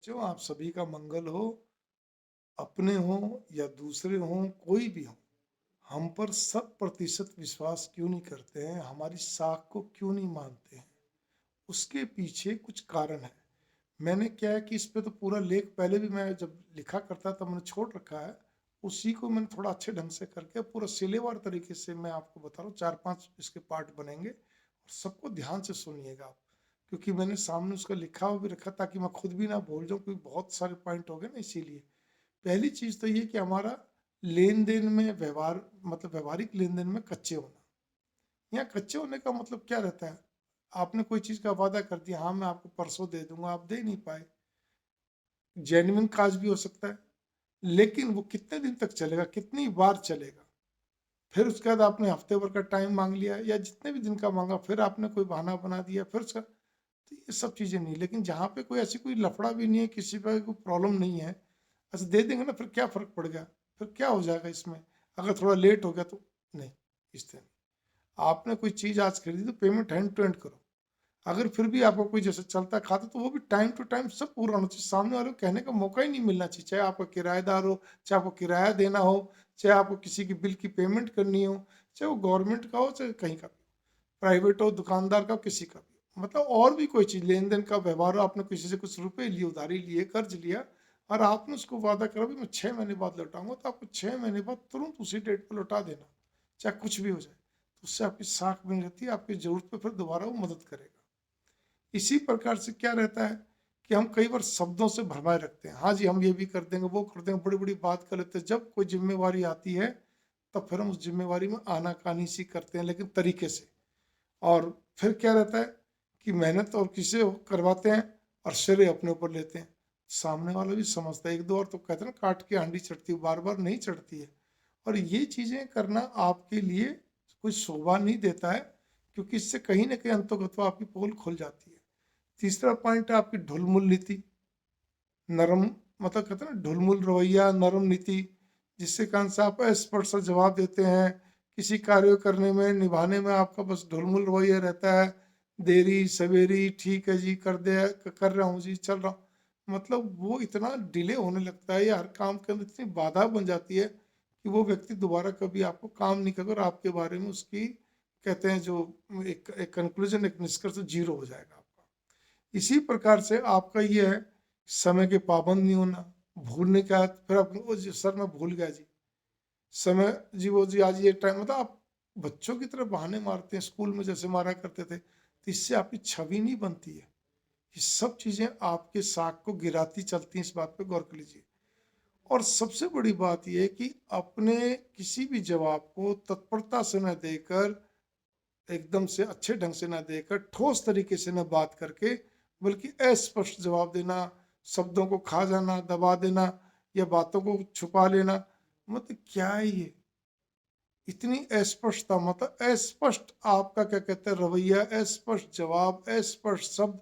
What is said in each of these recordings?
बच्चों, आप सभी का मंगल हो। अपने हों या दूसरे हों, कोई भी हो, हम पर शत प्रतिशत विश्वास क्यों नहीं करते हैं, हमारी साख को क्यों नहीं मानते हैं? उसके पीछे कुछ कारण है। मैंने क्या है कि इस पे तो पूरा लेख पहले भी मैं जब लिखा करता था, मैंने छोड़ रखा है। उसी को मैंने थोड़ा अच्छे ढंग से करके पूरा सिलेवार तरीके से मैं आपको बता रहा हूँ। 4-5 इसके पार्ट बनेंगे और सबको ध्यान से सुनिएगा आप, क्योंकि मैंने सामने उसका लिखा हुआ भी रखा ताकि मैं खुद भी ना भूल जाऊँ, क्योंकि बहुत सारे पॉइंट हो गए ना, इसीलिए। पहली चीज़ तो ये कि हमारा लेन-देन में व्यवहार, मतलब व्यावहारिक लेन-देन में कच्चे होना। यहाँ कच्चे होने का मतलब क्या रहता है? आपने कोई चीज़ का वादा कर दिया, हाँ, मैं आपको परसों दे दूँगा, आप दे नहीं पाए। जेन्युइन काज भी हो सकता है, लेकिन वो कितने दिन तक चलेगा, कितनी बार चलेगा? फिर उसके बाद आपने हफ्ते भर का टाइम मांग लिया या जितने भी दिन का मांगा, फिर आपने कोई बहाना बना दिया, फिर उसका, तो ये सब चीज़ें नहीं। लेकिन जहाँ पे कोई ऐसी कोई लफड़ा भी नहीं है, किसी पे कोई प्रॉब्लम नहीं है, अच्छा दे देंगे ना, फिर क्या फ़र्क पड़ गया? फिर क्या हो जाएगा इसमें? अगर थोड़ा लेट हो गया तो? नहीं, इस तरह नहीं। आपने कोई चीज़ आज खरीदी तो पेमेंट हैंड टू हैंड करो। अगर फिर भी आपको कोई जैसे चलता खाता, तो वो भी टाइम टू टाइम सब पूरा होना चाहिए। सामने वाले को कहने का मौका ही नहीं मिलना चाहिए, चाहे आपका किराएदार हो, चाहे आपको किराया देना हो, चाहे आपको किसी की बिल की पेमेंट करनी हो, चाहे वो गवर्नमेंट का हो, चाहे कहीं का भी, प्राइवेट हो, दुकानदार का हो, किसी का भी। मतलब और भी कोई चीज़, लेन देन का व्यवहार हो, आपने किसी से कुछ रुपए लिए, उधारी लिए, कर्ज लिया, और आपने उसको वादा करा भी मैं 6 महीने बाद लौटाऊंगा, तो आपको 6 महीने बाद तुरंत उसी डेट पर लौटा देना, चाहे कुछ भी हो जाए। तो उससे आपकी साख बनी रहती है, आपकी जरूरत पे फिर दोबारा वो मदद करेगा। इसी प्रकार से क्या रहता है कि हम कई बार शब्दों से भरमाए रखते हैं, हाँ जी हम ये भी कर देंगे, वो कर देंगे, बड़ी बड़ी बात कर लेते हैं। जब कोई जिम्मेवारी आती है, तब फिर हम उस जिम्मेवारी में आनाकानी सी करते हैं, लेकिन तरीके से। और फिर क्या रहता है कि मेहनत और किसे करवाते हैं और श्रेय अपने ऊपर लेते हैं। सामने वाला भी समझता है, एक दो और तो कहते हैं ना, काट के हांडी चढ़ती है, बार बार नहीं चढ़ती है। और ये चीज़ें करना आपके लिए कोई शोभा नहीं देता है, क्योंकि इससे कहीं ना कहीं अंतोगत्वा आपकी पोल खुल जाती है। तीसरा पॉइंट है आपकी ढुलमुल नीति, नरम, मतलब कहते हैं ना ढुलमुल रवैया, नरम नीति, जिससे कारण से आप अस्पष्ट सा जवाब देते हैं। किसी कार्य करने में, निभाने में आपका बस ढुलमुल रवैया रहता है। देरी सवेरी, ठीक है जी, कर रहा हूँ जी, चल रहा हूँ। मतलब वो इतना डिले होने लगता है, या हर काम के अंदर इतनी बाधा बन जाती है कि वो व्यक्ति दोबारा कभी आपको काम नहीं करेगा, और आपके बारे में उसकी, कहते हैं जो, एक कंक्लूजन, एक निष्कर्ष जीरो हो जाएगा आपका। इसी प्रकार से आपका ये है, समय के पाबंद नहीं होना, भूलने का, फिर आप वो जी सर मैं भूल गया जी, समय जी वो जी आज ये टाइम, मतलब आप बच्चों की तरह बहाने मारते हैं, स्कूल में जैसे मारा करते थे, तो इससे आपकी छवि नहीं बनती है। ये सब चीजें आपके साख को गिराती चलती हैं, इस बात पे गौर कर लीजिए। और सबसे बड़ी बात यह है कि अपने किसी भी जवाब को तत्परता से न देकर, एकदम से अच्छे ढंग से ना देकर, ठोस तरीके से ना बात करके, बल्कि अस्पष्ट जवाब देना, शब्दों को खा जाना, दबा देना, या बातों को छुपा लेना। मतलब क्या है ये, इतनी अस्पष्टता, मतलब अस्पष्ट आपका क्या कहते हैं रवैया, अस्पष्ट जवाब, अस्पष्ट शब्द,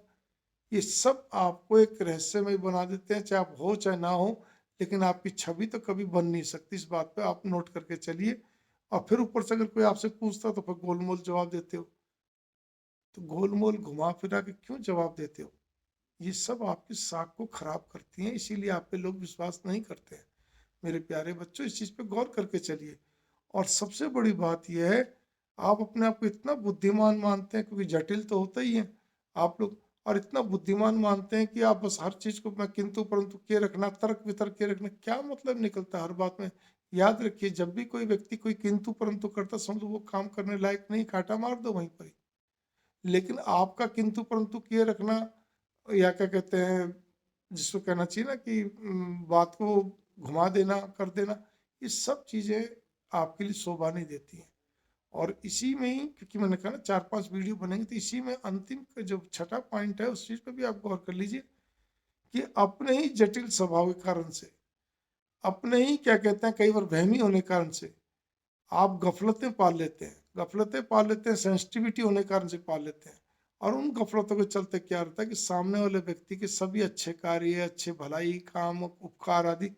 ये सब आपको एक रहस्यमय बना देते हैं, चाहे आप हो चाहे ना हो। लेकिन आपकी छवि तो कभी बन नहीं सकती, इस बात पे आप नोट करके चलिए। और फिर ऊपर से अगर कोई आपसे पूछता तो फिर गोलमोल जवाब देते हो, तो गोल-मोल घुमा-फिरा के क्यों जवाब देते हो? ये सब आपकी साख को खराब करती हैं, इसीलिए आप पे लोग विश्वास नहीं करते हैं। मेरे प्यारे बच्चों, इस चीज़ पे गौर करके चलिए। और सबसे बड़ी बात ये है, आप अपने आप को इतना बुद्धिमान मानते हैं, क्योंकि जटिल तो होता ही है आप लोग, और इतना बुद्धिमान मानते हैं कि आप बस हर चीज़ को मैं किंतु परंतु किए रखना, तर्क-वितर्क किए रखना, क्या मतलब निकलता है हर बात में? याद रखिए, जब भी कोई व्यक्ति कोई किंतु परंतु करता, समझो वो काम करने लायक नहीं, काटा मार दो वहीं पर ही। लेकिन आपका किंतु परंतु किए रखना, या क्या कहते हैं, जिसको कहना चाहिए ना कि बात को घुमा देना, कर देना, ये सब चीज़ें आपके लिए शोभा नहीं देती हैं। और इसी में ही, क्योंकि मैंने कहा ना 4-5 वीडियो बनेंगे, तो इसी में अंतिम का जो छठा पॉइंट है, उस चीज़ पे भी आप गौर कर लीजिए कि अपने ही जटिल स्वभाव के कारण से, अपने ही क्या कहते हैं कई बार वहमी होने के कारण से, आप गफलतें पाल लेते हैं, गफलतें पाल लेते हैं, सेंसिटिविटी होने के कारण से पाल लेते हैं। और उन गफलतों के चलते क्या होता है कि सामने वाले व्यक्ति के सभी अच्छे कार्य, अच्छे भलाई काम, उपकार आदि,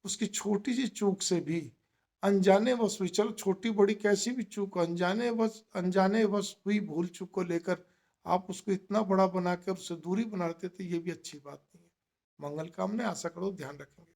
उसकी छोटी सी चूक से भी, अनजाने वश हुई, चलो छोटी बड़ी कैसी भी चूक हो, अनजाने वश हुई भूल चूक को लेकर आप उसको इतना बड़ा बना कर उससे दूरी बना लेते, तो ये भी अच्छी बात नहीं है। मंगल कामना, आशा करो ध्यान रखेंगे।